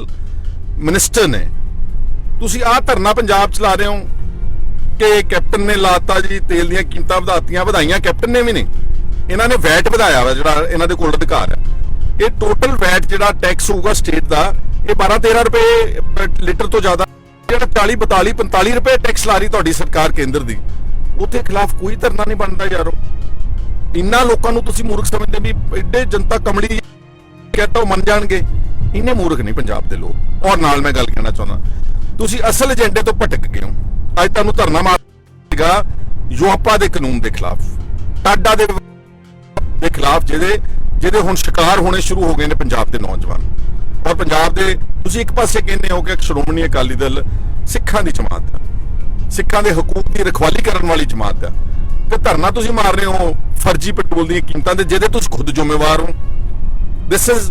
ਮਿਨਿਸਟਰ ਨੇ। ਤੁਸੀਂ ਆਹ ਧਰਨਾ ਪੰਜਾਬ ਚ ਲਾ ਰਹੇ ਹੋ ਕਿ ਕੈਪਟਨ ਨੇ ਲਾਤਾ ਜੀ, ਤੇਲ ਦੀਆਂ ਕੀਮਤਾਂ ਵਧਾਤੀਆਂ। ਵਧਾਈਆਂ ਕੈਪਟਨ ਨੇ ਵੀ ਨਹੀਂ, ਇਹਨਾਂ ਨੇ ਵੈਟ ਵਧਾਇਆ ਵਾ, ਜਿਹੜਾ ਇਹਨਾਂ ਦੇ ਕੋਲ ਅਧਿਕਾਰ ਹੈ। ਇਹ ਟੋਟਲ ਵੈਟ ਜਿਹੜਾ ਟੈਕਸ ਹੋਊਗਾ ਸਟੇਟ ਦਾ, ਇਹ 12 13 ਰੁਪਏ ਲੀਟਰ ਤੋਂ ਜ਼ਿਆਦਾ, ਜਿਹੜਾ 40 42 45 ਰੁਪਏ ਟੈਕਸ ਲਾ ਰਹੀ ਤੁਹਾਡੀ ਸਰਕਾਰ ਕੇਂਦਰ ਦੀ, ਉਹਦੇ ਖਿਲਾਫ ਕੋਈ ਧਰਨਾ ਨਹੀਂ ਬਣਦਾ ਯਾਰੋ। ਇੰਨਾ ਲੋਕਾਂ ਨੂੰ ਤੁਸੀਂ ਮੂਰਖ ਸਮਝਦੇ ਵੀ ਐਡੇ ਜਨਤਾ ਕਮਲੀ ਕਹਤਾ ਉਹ ਮੰਨ ਜਾਣਗੇ? ਇੰਨੇ ਮੂਰਖ ਨਹੀਂ ਪੰਜਾਬ ਦੇ ਲੋਕ। ਔਰ ਨਾਲ ਮੈਂ ਗੱਲ ਕਹਿਣਾ ਚਾਹੁੰਦਾ, ਤੁਸੀਂ ਅਸਲ ਏਜੰਡੇ ਤੋਂ ਭਟਕ ਗਏ ਹੋ। ਅੱਜ ਤੁਹਾਨੂੰ ਧਰਨਾ ਮਾਰੇਗਾ ਯੂਆਪਾ ਦੇ ਕਾਨੂੰਨ ਦੇ ਖਿਲਾਫ, ਟਾਡਾ ਦੇ ਖਿਲਾਫ, ਜਿਹਦੇ ਹੁਣ ਸ਼ਿਕਾਰ ਹੋਣੇ ਸ਼ੁਰੂ ਹੋ ਗਏ ਨੇ ਪੰਜਾਬ ਦੇ ਨੌਜਵਾਨ। ਔਰ ਪੰਜਾਬ ਦੇ ਤੁਸੀਂ ਇੱਕ ਪਾਸੇ ਕਹਿੰਦੇ ਹੋ ਕਿ ਸ਼੍ਰੋਮਣੀ ਅਕਾਲੀ ਦਲ ਸਿੱਖਾਂ ਦੀ ਜਮਾਤ ਹੈ, ਸਿੱਖਾਂ ਦੇ ਹਕੂਕ ਦੀ ਰਖਵਾਲੀ ਕਰਨ ਵਾਲੀ ਜਮਾਤ ਹੈ, ਤੇ ਧਰਨਾ ਤੁਸੀਂ ਮਾਰ ਰਹੇ ਹੋ ਫਰਜ਼ੀ ਪੈਟਰੋਲ ਦੀਆਂ ਕੀਮਤਾਂ ਦੇ, ਜਿਹਦੇ ਤੁਸੀਂ ਖੁਦ ਜ਼ਿੰਮੇਵਾਰ ਹੋ। ਦਿਸ ਇਜ਼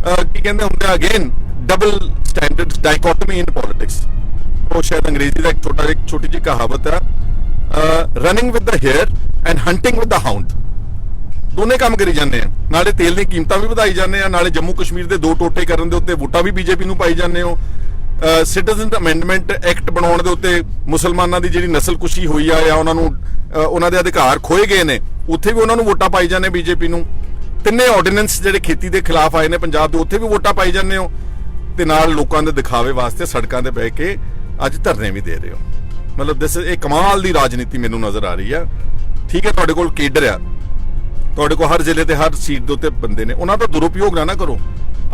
ਕੀ ਕਹਿੰਦੇ ਹੁੰਦੇ ਆ ਅਗੇਨ ਡਬਲ ਸਟੈਂਡਰਡਸ, ਡਾਇਕੋਟਮੀ ਇਨ ਪੋਲਿਟਿਕਸ। ਉਹ ਸ਼ਾਇਦ ਅੰਗਰੇਜ਼ੀ ਦਾ ਇੱਕ ਛੋਟੀ ਜਿਹੀ ਕਹਾਵਤ ਹੈ, running with the hair and hunting with the hound. ਦੋਨੇ ਕੰਮ ਕਰੀ ਜਾਂਦੇ ਆ, ਨਾਲੇ ਤੇਲ ਦੀਆਂ ਕੀਮਤਾਂ ਵੀ ਵਧਾਈ ਜਾਂਦੇ ਆ, ਨਾਲੇ ਜੰਮੂ ਕਸ਼ਮੀਰ ਦੇ 2 ਟੋਟੇ ਕਰਨ ਦੇ ਉੱਤੇ ਵੋਟਾਂ ਵੀ ਬੀਜੇਪੀ ਨੂੰ ਪਾਈ ਜਾਂਦੇ ਹੋ। ਸਿਟੀਜ਼ਨ ਅਮੈਂਡਮੈਂਟ ਐਕਟ ਬਣਾਉਣ ਦੇ ਉੱਤੇ ਮੁਸਲਮਾਨਾਂ ਦੀ ਜਿਹੜੀ ਨਸਲਕੁਸ਼ੀ ਹੋਈ ਆ ਜਾਂ ਉਹਨਾਂ ਦੇ ਅਧਿਕਾਰ ਖੋਏ ਗਏ ਨੇ, ਉੱਥੇ ਵੀ ਉਹਨਾਂ ਨੂੰ ਵੋਟਾਂ ਪਾਈ ਜਾਂਦੇ ਬੀਜੇਪੀ ਨੂੰ। ਤਿੰਨੇ ਆਰਡੀਨੈਂਸ ਜਿਹੜੇ ਖੇਤੀ ਦੇ ਖਿਲਾਫ ਆਏ ਨੇ ਪੰਜਾਬ ਦੇ, ਉੱਥੇ ਵੀ ਵੋਟਾਂ ਪਾਈ ਜਾਂਦੇ ਹੋ, ਤੇ ਨਾਲ ਲੋਕਾਂ ਦੇ ਦਿਖਾਵੇ ਵਾਸਤੇ ਸੜਕਾਂ ਤੇ ਬਹਿ ਕੇ ਅੱਜ ਧਰਨੇ ਵੀ ਦੇ ਰਹੇ ਹੋ। ਮਤਲਬ ਇਹ ਕਮਾਲ ਦੀ ਰਾਜਨੀਤੀ ਮੈਨੂੰ ਨਜ਼ਰ ਆ ਰਹੀ ਆ। ਠੀਕ ਹੈ, ਤੁਹਾਡੇ ਕੋਲ ਕੇਡਰ ਆ, ਤੁਹਾਡੇ ਕੋਲ ਹਰ ਜ਼ਿਲ੍ਹੇ ਤੇ ਹਰ ਸੀਟ ਦੇ ਉੱਤੇ ਬੰਦੇ ਨੇ, ਉਹਨਾਂ ਦਾ ਦੁਰਉਪਯੋਗ ਨਾ ਕਰੋ।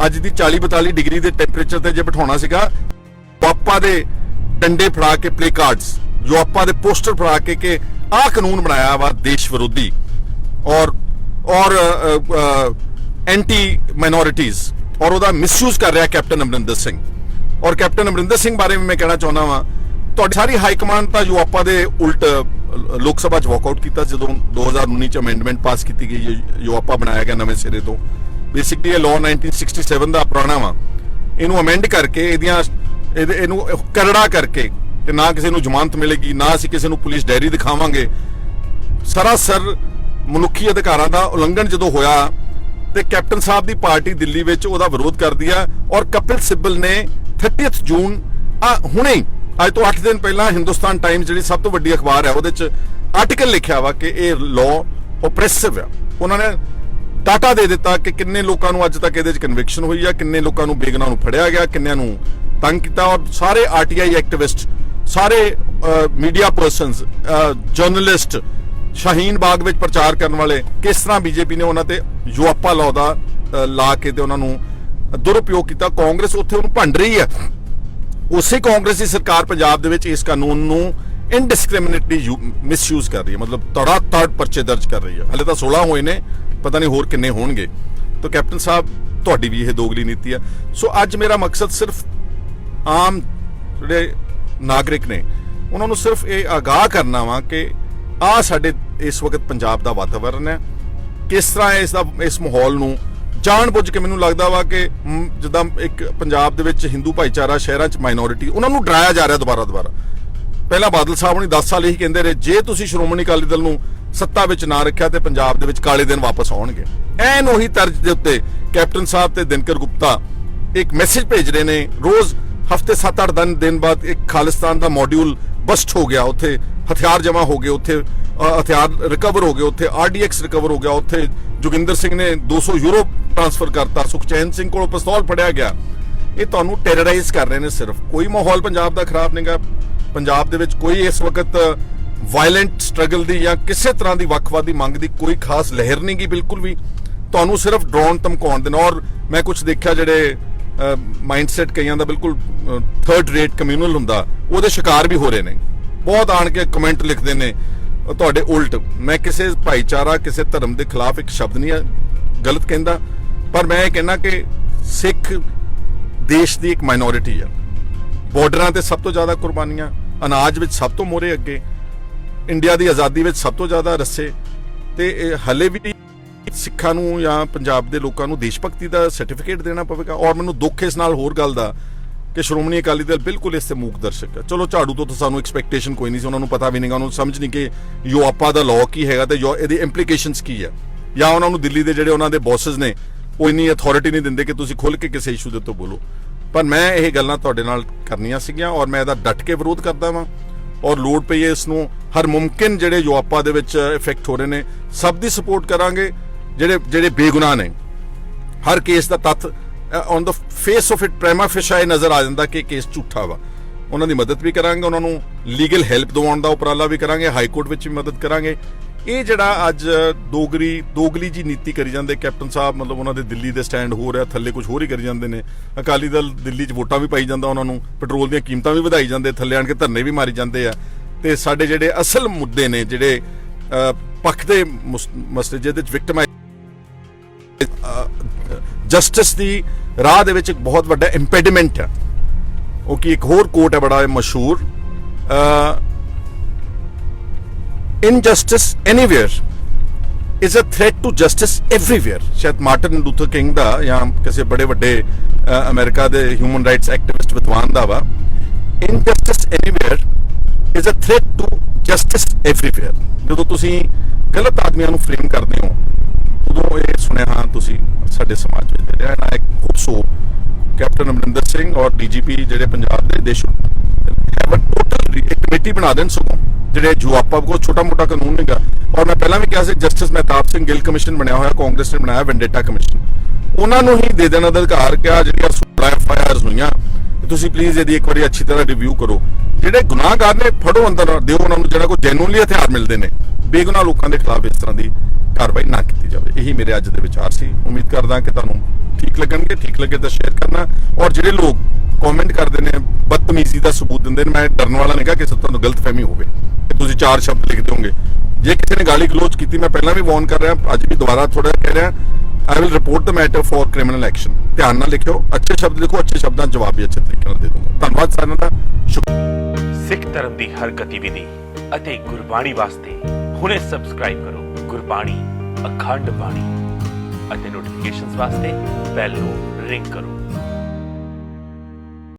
ਅੱਜ ਦੀ 40 42 ਡਿਗਰੀ ਦੇ ਟੈਂਪਰੇਚਰ ਤੇ ਜੇ ਬਿਠਾਉਣਾ ਸੀਗਾ, ਯੂਆਪਾ ਦੇ ਡੰਡੇ ਫੜਾ ਕੇ, ਪਲੇ ਕਾਰਡਸ, ਯੂਆਪਾ ਦੇ ਪੋਸਟਰ ਫੜਾ ਕੇ ਕਿ ਆਹ ਕਾਨੂੰਨ ਬਣਾਇਆ ਵਾ ਦੇਸ਼ ਵਿਰੋਧੀ ਔਰ ਐਂਟੀ ਮਾਈਨੋਰਿਟੀਜ਼, ਔਰ ਉਹਦਾ ਮਿਸਯੂਜ਼ ਕਰ ਰਿਹਾ ਕੈਪਟਨ ਅਮਰਿੰਦਰ ਸਿੰਘ। ਔਰ ਕੈਪਟਨ ਅਮਰਿੰਦਰ ਸਿੰਘ ਬਾਰੇ ਵੀ ਮੈਂ ਕਹਿਣਾ ਚਾਹੁੰਦਾ ਵਾਂ, ਤੁਹਾਡੀ ਸਾਰੀ ਹਾਈ ਕਮਾਂਡ ਤਾਂ ਯੂਆਪਾ ਦੇ ਉਲਟ ਲੋਕ ਸਭਾ 'ਚ ਵਾਕਆਊਟ ਕੀਤਾ ਜਦੋਂ 2019 'ਚ ਅਮੈਂਡਮੈਂਟ ਪਾਸ ਕੀਤੀ ਗਈ, ਯੂਆਪਾ ਬਣਾਇਆ ਗਿਆ ਨਵੇਂ ਸਿਰੇ ਤੋਂ। ਬੇਸਿਕਲੀ ਇਹ ਲਾਅ 1967 ਦਾ ਪੁਰਾਣਾ ਵਾ, ਇਹਨੂੰ ਅਮੈਂਡ ਕਰਕੇ ਇਹਨੂੰ ਕਰੜਾ ਕਰਕੇ, ਤੇ ਨਾ ਕਿਸੇ ਨੂੰ ਜ਼ਮਾਨਤ ਮਿਲੇਗੀ, ਨਾ ਅਸੀਂ ਕਿਸੇ ਨੂੰ ਪੁਲਿਸ ਡਾਇਰੀ ਦਿਖਾਵਾਂਗੇ। ਸਰਾਸਰ ਮਨੁੱਖੀ ਅਧਿਕਾਰਾਂ ਦਾ ਉਲੰਘਣ ਜਦੋਂ ਹੋਇਆ, ਤੇ ਕੈਪਟਨ ਸਾਹਿਬ ਦੀ ਪਾਰਟੀ ਦਿੱਲੀ ਵਿੱਚ ਉਹਦਾ ਵਿਰੋਧ ਕਰਦੀ ਆ। ਔਰ ਕਪਿਲ ਸਿੱਬਲ ਨੇ 30 ਜੂਨ ਹੁਣੇ ਅੱਜ ਤੋਂ 8 ਦਿਨ ਪਹਿਲਾਂ ਹਿੰਦੁਸਤਾਨ ਟਾਈਮਜ਼, ਜਿਹੜੀ ਸਭ ਤੋਂ ਵੱਡੀ ਅਖਬਾਰ ਹੈ, ਉਹਦੇ 'ਚ ਆਰਟੀਕਲ ਲਿਖਿਆ ਵਾ ਕਿ ਇਹ ਲਾਅ ਓਪਰੈਸਿਵ ਆ। ਉਹਨਾਂ ਨੇ ਡਾਟਾ ਦੇ ਦਿੱਤਾ ਕਿ ਕਿੰਨੇ ਲੋਕਾਂ ਨੂੰ ਅੱਜ ਤੱਕ ਇਹਦੇ 'ਚ ਕਨਵਿਕਸ਼ਨ ਹੋਈ ਆ, ਕਿੰਨੇ ਲੋਕਾਂ ਨੂੰ ਬੇਗੁਨਾਹ ਨੂੰ ਫੜਿਆ ਗਿਆ, ਕਿੰਨਿਆਂ ਨੂੰ ਤੰਗ ਕੀਤਾ। ਔਰ ਸਾਰੇ ਆਰਟੀਆਈ ਐਕਟਿਵਿਸਟ, ਸਾਰੇ ਮੀਡੀਆ ਪਰਸਨਸ, ਜਰਨਲਿਸਟ, ਸ਼ਾਹੀਨ ਬਾਗ ਵਿੱਚ ਪ੍ਰਚਾਰ ਕਰਨ ਵਾਲੇ, ਕਿਸ ਤਰ੍ਹਾਂ ਬੀਜੇਪੀ ਨੇ ਉਹਨਾਂ ਤੇ ਯੂਆਪਾ ਲਾਅ ਦਾ ਲਾ ਕੇ ਤੇ ਉਹਨਾਂ ਨੂੰ ਦੁਰਉਪਯੋਗ ਕੀਤਾ। ਕਾਂਗਰਸ ਉੱਥੇ ਉਹਨੂੰ ਭੰਡ ਰਹੀ ਹੈ। ਉਸੇ ਕਾਂਗਰਸ ਦੀ ਸਰਕਾਰ ਪੰਜਾਬ ਦੇ ਵਿੱਚ ਇਸ ਕਾਨੂੰਨ ਨੂੰ ਇਨਡਿਸਕ੍ਰਿਮੀਨੇਟਲੀ ਮਿਸਯੂਜ਼ ਕਰ ਰਹੀ ਹੈ, ਮਤਲਬ ਤੜ ਪਰਚੇ ਦਰਜ ਕਰ ਰਹੀ ਹੈ। ਹਲੇ ਤਾਂ 16 ਹੋਏ ਨੇ, ਪਤਾ ਨਹੀਂ ਹੋਰ ਕਿੰਨੇ ਹੋਣਗੇ। ਤਾਂ ਕੈਪਟਨ ਸਾਹਿਬ ਤੁਹਾਡੀ ਵੀ ਇਹ ਦੋਗਲੀ ਨੀਤੀ ਆ। ਸੋ ਅੱਜ ਮੇਰਾ ਮਕਸਦ ਸਿਰਫ ਆਮ ਜਿਹੜੇ ਨਾਗਰਿਕ ਨੇ ਉਹਨਾਂ ਨੂੰ ਸਿਰਫ ਇਹ ਆਗਾਹ ਕਰਨਾ ਵਾ ਕਿ ਆਹ ਸਾਡੇ ਇਸ ਵਕਤ ਪੰਜਾਬ ਦਾ ਵਾਤਾਵਰਨ ਹੈ, ਕਿਸ ਤਰ੍ਹਾਂ ਇਸ ਮਾਹੌਲ ਨੂੰ ਜਾਣ-ਬੁੱਝ ਕੇ ਮੈਨੂੰ ਲੱਗਦਾ ਵਾ ਕਿ ਜਿੱਦਾਂ ਇੱਕ ਪੰਜਾਬ ਦੇ ਵਿੱਚ ਹਿੰਦੂ ਭਾਈਚਾਰਾ, ਸ਼ਹਿਰਾਂ 'ਚ ਮਾਈਨੋਰਿਟੀ, ਉਹਨਾਂ ਨੂੰ ਡਰਾਇਆ ਜਾ ਰਿਹਾ ਦੁਬਾਰਾ। ਪਹਿਲਾਂ ਬਾਦਲ ਸਾਹਿਬ ਨੇ 10 ਸਾਲ ਇਹੀ ਕਹਿੰਦੇ ਰਹੇ ਜੇ ਤੁਸੀਂ ਸ਼੍ਰੋਮਣੀ ਅਕਾਲੀ ਦਲ ਨੂੰ ਸੱਤਾ ਵਿੱਚ ਨਾ ਰੱਖਿਆ ਤੇ ਪੰਜਾਬ ਦੇ ਵਿੱਚ ਕਾਲੇ ਦਿਨ ਵਾਪਸ ਆਉਣਗੇ। ਐਨ ਉਹੀ ਤਰਜ਼ ਦੇ ਉੱਤੇ ਕੈਪਟਨ ਸਾਹਿਬ ਤੇ ਦਿਨਕਰ ਗੁਪਤਾ ਇੱਕ ਮੈਸੇਜ ਭੇਜ ਰਹੇ ਨੇ ਰੋਜ਼। ਹਫਤੇ 7-8 ਦਿਨ ਬਾਅਦ ਇੱਕ ਖਾਲਿਸਤਾਨ ਦਾ ਮੋਡਿਊਲ ਬਸਟ ਹੋ ਗਿਆ, ਉੱਥੇ ਹਥਿਆਰ ਜਮ੍ਹਾਂ ਹੋ ਗਏ, ਉੱਥੇ ਹਥਿਆਰ ਰਿਕਵਰ ਹੋ ਗਏ, ਉੱਥੇ RDX ਰਿਕਵਰ ਹੋ ਗਿਆ, ਉੱਥੇ ਜੋਗਿੰਦਰ ਸਿੰਘ ਨੇ 200 ਯੂਰੋ ਟ੍ਰਾਂਸਫਰ ਕਰਤਾ, ਸੁਖਚੈਨ ਸਿੰਘ ਕੋਲੋਂ ਪਿਸਤੌਲ ਫੜਿਆ ਗਿਆ। ਇਹ ਤੁਹਾਨੂੰ ਟੈਰਰਾਈਜ਼ ਕਰ ਰਹੇ ਨੇ ਸਿਰਫ। ਕੋਈ ਮਾਹੌਲ ਪੰਜਾਬ ਦਾ ਖਰਾਬ ਨਹੀਂਗਾ। ਪੰਜਾਬ ਦੇ ਵਿੱਚ ਕੋਈ ਇਸ ਵਕਤ ਵਾਇਲੈਂਟ ਸਟਰਗਲ ਦੀ ਜਾਂ ਕਿਸੇ ਤਰ੍ਹਾਂ ਦੀ ਵੱਖਵਾਦੀ ਮੰਗ ਦੀ ਕੋਈ ਖਾਸ ਲਹਿਰ ਨਹੀਂਗੀ ਬਿਲਕੁਲ ਵੀ। ਤੁਹਾਨੂੰ ਸਿਰਫ ਡਰਾਉਣ ਧਮਕਾਉਣ ਦੇ ਨਾਲ। ਔਰ ਮੈਂ ਕੁਝ ਦੇਖਿਆ ਜਿਹੜੇ ਮਾਈਂਡਸੈਟ ਕਈਆਂ ਦਾ ਬਿਲਕੁਲ ਥਰਡ ਰੇਟ ਕਮਿਊਨਲ ਹੁੰਦਾ, ਉਹਦੇ ਸ਼ਿਕਾਰ ਵੀ ਹੋ ਰਹੇ ਨੇ। ਬਹੁਤ ਆਣ ਕੇ ਕਮੈਂਟ ਲਿਖਦੇ ਨੇ ਤੁਹਾਡੇ ਉਲਟ। ਮੈਂ ਕਿਸੇ ਭਾਈਚਾਰਾ, ਕਿਸੇ ਧਰਮ ਦੇ ਖਿਲਾਫ ਇੱਕ ਸ਼ਬਦ ਨਹੀਂ ਗਲਤ ਕਹਿੰਦਾ, ਪਰ ਮੈਂ ਇਹ ਕਹਿੰਦਾ ਕਿ ਸਿੱਖ ਦੇਸ਼ ਦੀ ਇੱਕ ਮਾਈਨੋਰਿਟੀ ਆ। ਬਾਰਡਰਾਂ ਤੇ ਸਭ ਤੋਂ ਜ਼ਿਆਦਾ ਕੁਰਬਾਨੀਆਂ, ਅਨਾਜ ਵਿੱਚ ਸਭ ਤੋਂ ਮੋਹਰੇ ਅੱਗੇ, ਇੰਡੀਆ ਦੀ ਆਜ਼ਾਦੀ ਵਿੱਚ ਸਭ ਤੋਂ ਜ਼ਿਆਦਾ ਰੱਸੇ, ਤੇ ਹਲੇ ਵੀ ਸਿੱਖਾਂ ਨੂੰ ਜਾਂ ਪੰਜਾਬ ਦੇ ਲੋਕਾਂ ਨੂੰ ਦੇਸ਼ ਭਗਤੀ ਦਾ ਸਰਟੀਫਿਕੇਟ ਦੇਣਾ ਪਵੇਗਾ। ਔਰ ਮੈਨੂੰ ਦੁੱਖ ਇਸ ਨਾਲ ਹੋਰ ਗੱਲ ਦਾ ਕਿ ਸ਼੍ਰੋਮਣੀ ਅਕਾਲੀ ਦਲ ਬਿਲਕੁਲ ਇਸ ਤੇ ਮੂਕ ਦਰਸ਼ਕ ਹੈ। ਚਲੋ ਝਾੜੂ ਤੋਂ ਸਾਨੂੰ ਐਕਸਪੈਕਟੇਸ਼ਨ ਕੋਈ ਨਹੀਂ ਸੀ, ਉਹਨਾਂ ਨੂੰ ਪਤਾ ਵੀ ਨਹੀਂਗਾ, ਉਹਨਾਂ ਨੂੰ ਸਮਝ ਨਹੀਂ ਕਿ ਯੂਆਪਾ ਦਾ ਲਾਅ ਕੀ ਹੈਗਾ ਤੇ ਇਹਦੀ ਇੰਪਲੀਕੇਸ਼ਨਸ ਕੀ ਹੈ, ਜਾਂ ਉਹਨਾਂ ਨੂੰ ਦਿੱਲੀ ਦੇ ਜਿਹੜੇ ਉਹਨਾਂ ਦੇ ਬੌਸਸ ਨੇ ਉਹ ਇੰਨੀ ਅਥਾਰਟੀ ਨਹੀਂ ਦਿੰਦੇ ਕਿ ਤੁਸੀਂ ਖੁੱਲ ਕੇ ਕਿਸੇ ਇਸ਼ੂ ਦੇ ਉੱਤੇ ਬੋਲੋ। ਪਰ ਮੈਂ ਇਹ ਗੱਲਾਂ ਤੁਹਾਡੇ ਨਾਲ ਕਰਨੀਆਂ ਸੀਗੀਆਂ ਔਰ ਮੈਂ ਇਹਦਾ ਡਟ ਕੇ ਵਿਰੋਧ ਕਰਦਾ ਵਾਂ। ਔਰ ਲੋੜ ਪਈ ਇਸ ਨੂੰ ਹਰ ਮੁਮਕਿਨ ਜਿਹੜੇ ਯੂਆਪਾ ਦੇ ਵਿੱਚ ਇਫੈਕਟ ਹੋ ਰਹੇ ਨੇ ਸਭ ਦੀ ਸਪੋਰਟ ਕਰਾਂਗੇ। ਜਿਹੜੇ ਬੇਗੁਨਾਹ ਨੇ, ਹਰ ਕੇਸ ਦਾ ਤੱਥ on the face of it prima facie ਨਜ਼ਰ ਆ ਜਾਂਦਾ ਕਿ ਕੇਸ ਝੂਠਾ ਵਾ, ਉਹਨਾਂ ਦੀ ਮਦਦ ਵੀ ਕਰਾਂਗੇ, ਉਹਨਾਂ ਨੂੰ ਲੀਗਲ ਹੈਲਪ ਦਿਵਾਉਣ ਦਾ ਉਪਰਾਲਾ ਵੀ ਕਰਾਂਗੇ, ਹਾਈ ਕੋਰਟ ਵਿੱਚ ਵੀ ਮਦਦ ਕਰਾਂਗੇ। ਇਹ ਜਿਹੜਾ ਅੱਜ ਦੋਗਲੀ ਜੀ ਨੀਤੀ ਕਰੀ ਜਾਂਦੇ ਕੈਪਟਨ ਸਾਹਿਬ, ਮਤਲਬ ਉਹਨਾਂ ਦੇ ਦਿੱਲੀ ਦੇ ਸਟੈਂਡ ਹੋ ਰਿਹਾ, ਥੱਲੇ ਕੁਝ ਹੋਰ ਹੀ ਕਰੀ ਜਾਂਦੇ ਨੇ। ਅਕਾਲੀ ਦਲ ਦਿੱਲੀ 'ਚ ਵੋਟਾਂ ਵੀ ਪਾਈ ਜਾਂਦਾ ਉਹਨਾਂ ਨੂੰ, ਪੈਟਰੋਲ ਦੀਆਂ ਕੀਮਤਾਂ ਵੀ ਵਧਾਈ ਜਾਂਦੇ, ਥੱਲੇ ਆਣ ਕੇ ਧਰਨੇ ਵੀ ਮਾਰੀ ਜਾਂਦੇ ਆ। ਤੇ ਸਾਡੇ ਜਿਹੜੇ ਅਸਲ ਮੁੱਦੇ ਨੇ, ਜਿਹੜੇ ਪੱਖ ਦੇ ਮਸਲੇ ਜਿਹਦੇ ਵਿੱਚ ਵਿਕਟਮਾਈਜ਼ ਜਸਟਿਸ ਦੀ ਰਾਹ ਦੇ ਵਿੱਚ ਇੱਕ ਬਹੁਤ ਵੱਡਾ ਇੰਪੈਡੀਮੈਂਟ ਹੈ। ਉਹ ਕੀ ਇੱਕ ਹੋਰ ਕੋਟ ਹੈ ਬੜਾ ਮਸ਼ਹੂਰ, injustice anywhere is a threat to justice everywhere. ਸ਼ਾਇਦ ਮਾਰਟਨ ਲੂਥਰ ਕਿੰਗ ਦਾ ਜਾਂ ਕਿਸੇ ਬੜੇ ਵੱਡੇ ਅਮਰੀਕਾ ਦੇ ਹਿਊਮਨ ਰਾਈਟਸ ਐਕਟਿਵਿਸਟ ਵਿਦਵਾਨ ਦਾ ਵਾ। Injustice anywhere is a threat to justice everywhere. ਜਦੋਂ ਤੁਸੀਂ ਗਲਤ ਆਦਮੀਆਂ ਨੂੰ ਫਰੇਮ ਕਰਦੇ ਹੋ ਉਦੋਂ ਇਹ ਸੁਨੇਹਾ ਤੁਸੀਂ ਸਾਡੇ ਸਮਾਜ ਵਿੱਚ ਦੇ ਰਿਹਾ ਨਾ। ਇੱਕ ਖੁਦਸੋ ਕੈਪਟਨ ਅਮਰਿੰਦਰ ਸਿੰਘ ਔਰ DGP ਜਿਹੜੇ ਪੰਜਾਬ ਦੇ ਦੇਸ਼ ਹੈਵ ਅ ਟੋਟਲ ਇੱਕ ਕਮੇਟੀ ਬਣਾ ਦੇਣ, ਸਗੋਂ ਜਿਹੜੇ ਯੂਆਪਾ ਕੋਲ ਛੋਟਾ ਮੋਟਾ ਕਾਨੂੰਨ ਨਹੀਂਗਾ। ਔਰ ਮੈਂ ਪਹਿਲਾਂ ਵੀ ਕਿਹਾ ਸੀ ਜਸਟਿਸ ਮਹਿਤਾਬ ਸਿੰਘ ਗਿੱਲ ਕਮਿਸ਼ਨ ਬਣਿਆ ਹੋਇਆ, ਕਾਂਗਰਸ ਨੇ ਬਣਾਇਆ ਵੈਂਡੇਟਾ ਕਮਿਸ਼ਨ, ਉਹਨਾਂ ਨੂੰ ਹੀ ਦੇ ਦੇਣ ਅਧਿਕਾਰ ਕਿ ਜਿਹੜੀਆਂ 16 FIRs ਹੋਈਆਂ ਤੁਸੀਂ ਪਲੀਜ਼ ਇਹਦੀ ਇੱਕ ਵਾਰੀ ਅੱਛੀ ਤਰ੍ਹਾਂ ਰਿਵਿਊ ਕਰੋ। ਜਿਹੜੇ ਗੁਨਾਹਗਾਰ ਨੇ ਫੜੋ, ਅੰਦਰ ਦਿਓ ਉਹਨਾਂ ਨੂੰ, ਜਿਹੜਾ ਕੋਈ ਜੈਨੂਅਨਲੀ ਹਥਿਆਰ ਮਿਲਦੇ ਨੇ। ਬੇਗੁਨਾਹ ਲੋਕਾਂ ਦੇ ਖਿਲਾਫ ਇਸ ਤਰ੍ਹਾਂ ਦੀ ਕਾਰਵਾਈ ਨਾ ਕੀਤੀ ਜਾਵੇ। ਇਹੀ ਮੇਰੇ ਅੱਜ ਦੇ ਵਿਚਾਰ ਸੀ। ਉਮੀਦ ਕਰਦਾ ਕਿ ਤੁਹਾਨੂੰ ਠੀਕ ਲੱਗਣਗੇ। ਠੀਕ ਲੱਗੇ ਤਾਂ ਸ਼ੇਅਰ ਕਰਨਾ। ਔਰ ਜਿਹੜੇ ਲੋਕ ਕਮੈਂਟ ਕਰਦੇ ਨੇ, ਬਦਤਮੀਜ਼ੀ ਦਾ ਸਬੂਤ ਦਿੰਦੇ ਨੇ, ਮੈਂ ਡਰਨ ਵਾਲਾ ਨਹੀਂਗਾ ਕਿ ਤੁਹਾਨੂੰ ਗਲਤਫਹਿਮੀ ਹੋਵੇ ਕਿ ਤੁਸੀਂ 4 ਸ਼ਬਦ ਲਿਖ ਦਿਓਗੇ। ਜੇ ਕਿਸੇ ਨੇ ਗਾਲੀ ਗਲੋਚ ਕੀਤੀ, ਮੈਂ ਪਹਿਲਾਂ ਵੀ ਵਾਰਨ ਕਰ ਰਿਹਾ, ਅੱਜ ਵੀ ਦੁਬਾਰਾ ਥੋੜਾ ਕਹਿ ਰਿਹਾ, I will report the matter for criminal action। ਧਿਆਨ ਨਾਲ ਲਿਖਿਓ, ਅੱਛੇ ਸ਼ਬਦ ਲਿਖੋ, ਅੱਛੇ ਸ਼ਬਦਾਂ ਦਾ ਜਵਾਬ ਵੀ ਅੱਛੇ ਤਰੀਕੇ ਨਾਲ ਦੇ ਦੂੰਗਾ। ਧੰਨਵਾਦ ਸਾਰਿਆਂ ਦਾ, ਸ਼ੁਕਰੀਆ। ਸਿੱਖ ਧਰਮ ਦੀ ਹਰ ਗਤੀਵਿਧੀ ਅਤੇ ਗੁਰਬਾਣੀ ਵਾਸਤੇ ਹੁਣੇ ਸਬਸਕ੍ਰਾਈਬ ਕਰੋ ਗੁਰਬਾਣੀ ਅਖੰਡ ਬਾਣੀ ਅਤੇ ਨੋਟੀਫਿਕੇਸ਼ਨਸ ਵਾਸਤੇ ਬੈਲ ਨੂੰ ਰਿੰਗ ਕਰੋ।